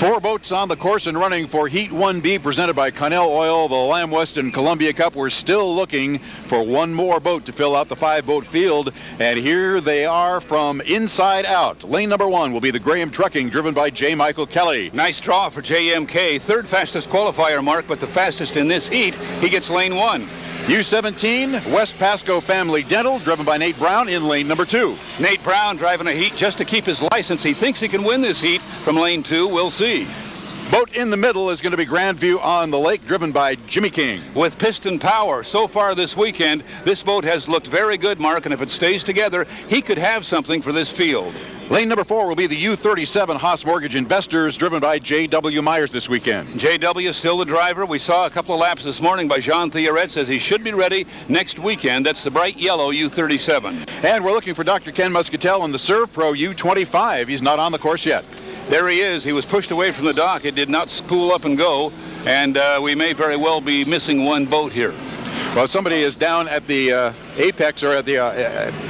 4 boats on the course and running for Heat 1B, presented by Connell Oil, the Lamb Weston Columbia Cup. We're still looking for one more boat to fill out the 5-boat field, and here they are from inside out. Lane number 1 will be the Graham Trucking, driven by J. Michael Kelly. Nice draw for JMK. 3rd fastest qualifier, Mark, but the fastest in this heat. He gets lane 1. U17, West Pasco Family Dental, driven by Nate Brown in lane number 2. Nate Brown driving a heat just to keep his license. He thinks he can win this heat from lane 2. We'll see. Boat in the middle is going to be Grandview on the Lake, driven by Jimmy King. With piston power. So far this weekend, this boat has looked very good, Mark, and if it stays together, he could have something for this field. Lane number 4 will be the U37 Haas Mortgage Investors, driven by J.W. Myers this weekend. J.W. is still the driver. We saw a couple of laps this morning by Jean Theoret. Says he should be ready next weekend. That's the bright yellow U37. And we're looking for Dr. Ken Muscatel in the Serve Pro U25. He's not on the course yet. There he is. He was pushed away from the dock. It did not spool up and go, and we may very well be missing one boat here. Well, somebody is down at the apex, or at the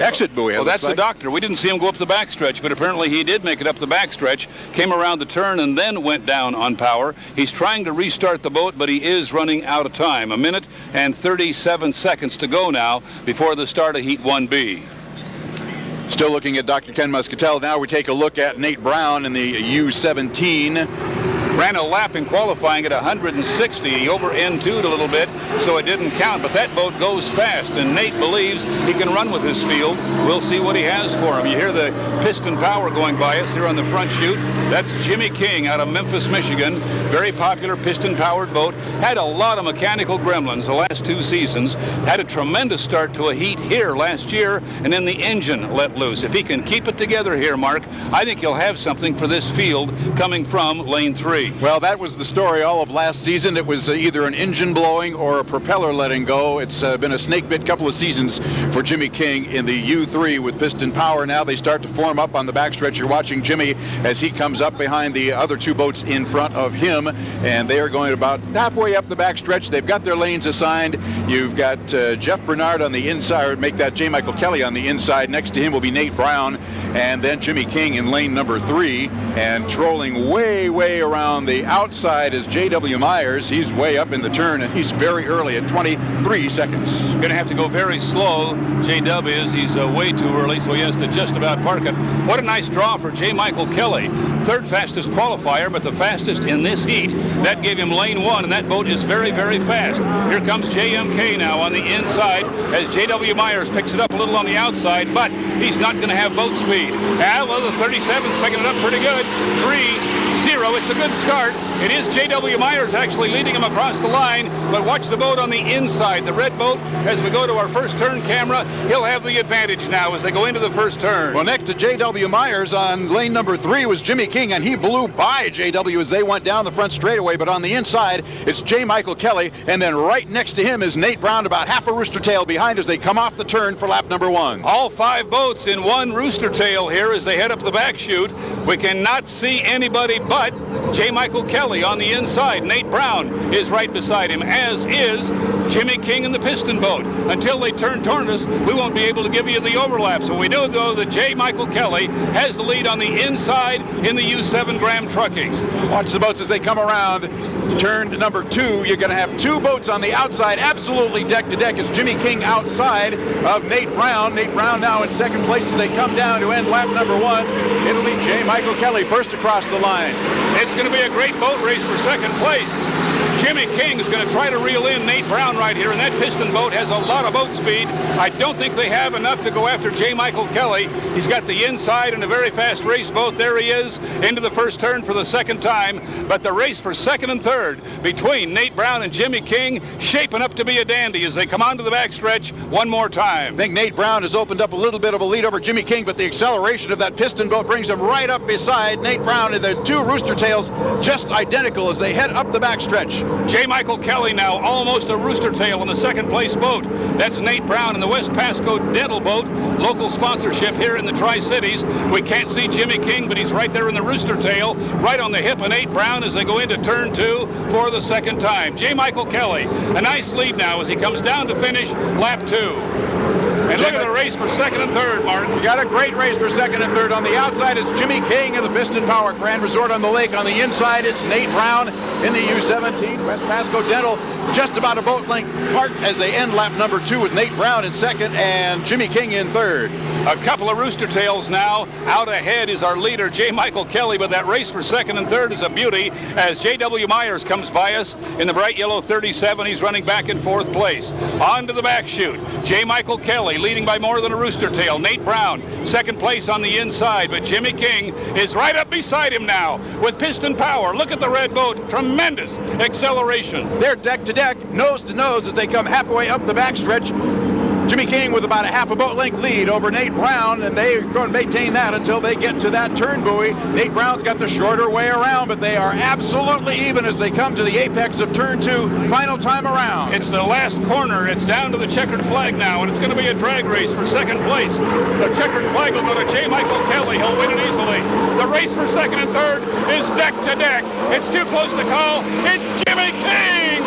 exit buoy. Well, that's the doctor. We didn't see him go up the backstretch, but apparently he did make it up the backstretch, came around the turn, and then went down on power. He's trying to restart the boat, but he is running out of time. 1 minute and 37 seconds to go now before the start of Heat 1B. Still looking at Dr. Ken Muscatel. Now we take a look at Nate Brown in the U17. Ran a lap in qualifying at 160. He over-N2'd a little bit, so it didn't count, but that boat goes fast, and Nate believes he can run with his field. We'll see what he has for him. You hear the piston power going by us here on the front chute. That's Jimmy King out of Memphis, Michigan. Very popular piston-powered boat. Had a lot of mechanical gremlins the last 2 seasons. Had a tremendous start to a heat here last year, and then the engine let loose. If he can keep it together here, Mark, I think he'll have something for this field coming from lane 3. Well, that was the story all of last season. It was either an engine blowing or a propeller letting go. It's been a snake-bit couple of seasons for Jimmy King in the U3 with piston power. Now they start to form up on the backstretch. You're watching Jimmy as he comes up behind the other 2 boats in front of him, and they are going about halfway up the backstretch. They've got their lanes assigned. You've got Jeff Bernard on the inside, or make that J. Michael Kelly on the inside. Next to him will be Nate Brown, and then Jimmy King in lane number 3, and trolling way around the outside is J.W. Myers. He's way up in the turn, and he's very early at 23 seconds. Going to have to go very slow. J.W. is. He's way too early, so he has to just about park it. What a nice draw for J. Michael Kelly. 3rd fastest qualifier, but the fastest in this heat. That gave him lane 1, and that boat is very fast. Here comes JMK now on the inside as J.W. Myers picks it up a little on the outside, but he's not going to have boat speed. Well, the 37's picking it up pretty good. 3-0. It's a good start. It is J.W. Myers actually leading him across the line, but watch the boat on the inside. The red boat, as we go to our first turn camera, he'll have the advantage now as they go into the first turn. Well, next to J.W. Myers on lane number 3 was Jimmy King, and he blew by J.W. as they went down the front straightaway, but on the inside, it's J. Michael Kelly, and then right next to him is Nate Brown, about half a rooster tail behind as they come off the turn for lap number 1. All 5 boats in one rooster tail here as they head up the back chute. We cannot see anybody but J. Michael Kelly on the inside. Nate Brown is right beside him, as is Jimmy King in the piston boat. Until they turn toward us, we won't be able to give you the overlaps. But we know, though, that J. Michael Kelly has the lead on the inside in the U7 Graham Trucking. Watch the boats as they come around. Turn number 2, you're going to have 2 boats on the outside, absolutely deck to deck. It's Jimmy King outside of Nate Brown. Nate Brown now in 2nd place as they come down to end lap number 1. It'll be J. Michael Kelly first across the line. It's going to be a great boat race for 2nd place. Jimmy King is going to try to reel in Nate Brown right here, and that piston boat has a lot of boat speed. I don't think they have enough to go after J. Michael Kelly. He's got the inside and a very fast race boat. There he is into the first turn for the 2nd time. But the race for 2nd and 3rd between Nate Brown and Jimmy King shaping up to be a dandy as they come onto the backstretch one more time. I think Nate Brown has opened up a little bit of a lead over Jimmy King, but the acceleration of that piston boat brings him right up beside Nate Brown, and the 2 rooster tails just identical as they head up the backstretch. J. Michael Kelly now almost a rooster tail in the 2nd place boat. That's Nate Brown in the West Pasco Dental boat, local sponsorship here in the Tri-Cities. We can't see Jimmy King, but he's right there in the rooster tail, right on the hip of Nate Brown as they go into turn 2 for the 2nd time. J. Michael Kelly, a nice lead now as he comes down to finish lap 2. And look at the race for second and third, Mark. We got a great race for second and third. On the outside, it's Jimmy King of the Piston Power Grand Resort on the Lake. On the inside, it's Nate Brown in the U17. West Pasco Dental just about a boat length apart as they end lap number 2 with Nate Brown in second and Jimmy King in third. A couple of rooster tails now. Out ahead is our leader, J. Michael Kelly, but that race for second and third is a beauty as J.W. Myers comes by us in the bright yellow 37. He's running back in fourth place. On to the back chute. J. Michael Kelly leading by more than a rooster tail. Nate Brown, second place on the inside, but Jimmy King is right up beside him now with Piston Power. Look at the red boat. Tremendous acceleration. They're deck to deck, nose to nose as they come halfway up the backstretch. Jimmy King with about a half a boat length lead over Nate Brown, and they're going to maintain that until they get to that turn buoy. Nate Brown's got the shorter way around, but they are absolutely even as they come to the apex of turn 2, final time around. It's the last corner. It's down to the checkered flag now, and it's going to be a drag race for second place. The checkered flag will go to J. Michael Kelly. He'll win it easily. The race for second and third is deck to deck. It's too close to call. It's Jimmy King!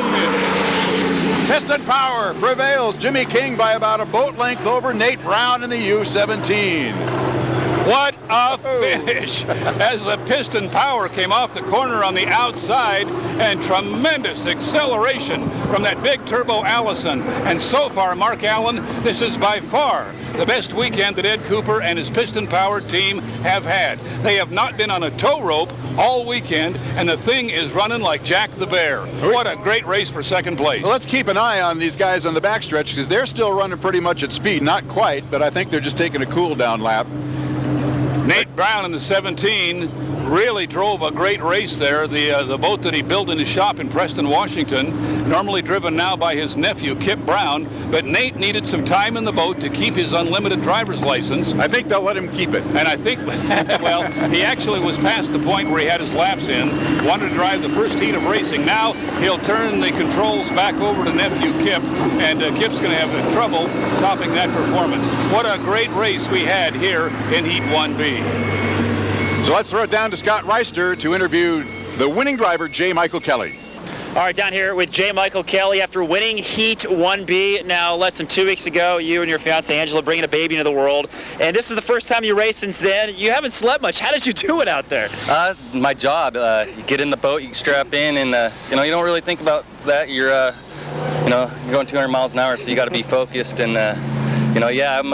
Piston Power prevails. Jimmy King by about a boat length over Nate Brown in the U17. What a finish as the Piston Power came off the corner on the outside, and tremendous acceleration from that big turbo Allison. And so far, Mark Allen, this is by far the best weekend that Ed Cooper and his Piston Power team have had. They have not been on a tow rope all weekend, and the thing is running like Jack the Bear. What a great race for second place. Well, let's keep an eye on these guys on the backstretch because they're still running pretty much at speed. Not quite, but I think they're just taking a cool down lap. Nate Brown in the 17 really drove a great race there. The boat that he built in his shop in Preston, Washington, normally driven now by his nephew, Kip Brown, but Nate needed some time in the boat to keep his unlimited driver's license. I think they'll let him keep it. And I think, well, he actually was past the point where he had his laps in, wanted to drive the first heat of racing. Now he'll turn the controls back over to nephew Kip, and Kip's going to have trouble topping that performance. What a great race we had here in Heat 1B. So let's throw it down to Scott Reister to interview the winning driver, J. Michael Kelly. All right, down here with J. Michael Kelly after winning Heat 1B. Now, less than 2 weeks ago, you and your fiance Angela bringing a baby into the world, and this is the first time you raced since then. You haven't slept much. How did you do it out there? My job. You get in the boat, you strap in, and you don't really think about that. You're you're going 200 miles an hour, so you got to be focused. And yeah, I'm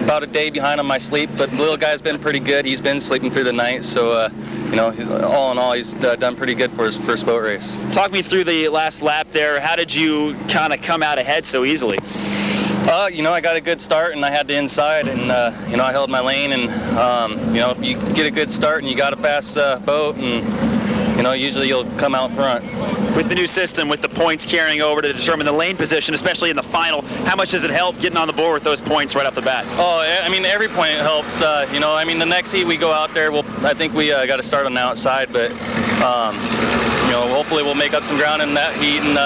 about a day behind on my sleep, but the little guy's been pretty good. He's been sleeping through the night, so all in all, he's done pretty good for his first boat race. Talk me through the last lap there. How did you kind of come out ahead so easily? I got a good start, and I had the inside, and I held my lane, and if you get a good start and you got a fast boat, and usually you'll come out front. With the new system, with the points carrying over to determine the lane position, especially in the final, how much does it help getting on the board with those points right off the bat? Oh, I mean, every point helps. The next heat we go out there, I think we got to start on the outside, but hopefully we'll make up some ground in that heat. And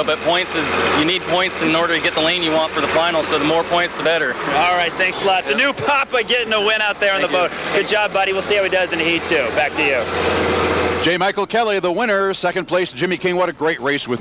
but points you need points in order to get the lane you want for the final. So the more points, the better. All right, thanks a lot. The new Papa getting a win out there on the boat. Good job, buddy. We'll see how he does in Heat 2. Back to you. J. Michael Kelly, the winner. Second place, Jimmy King. What a great race with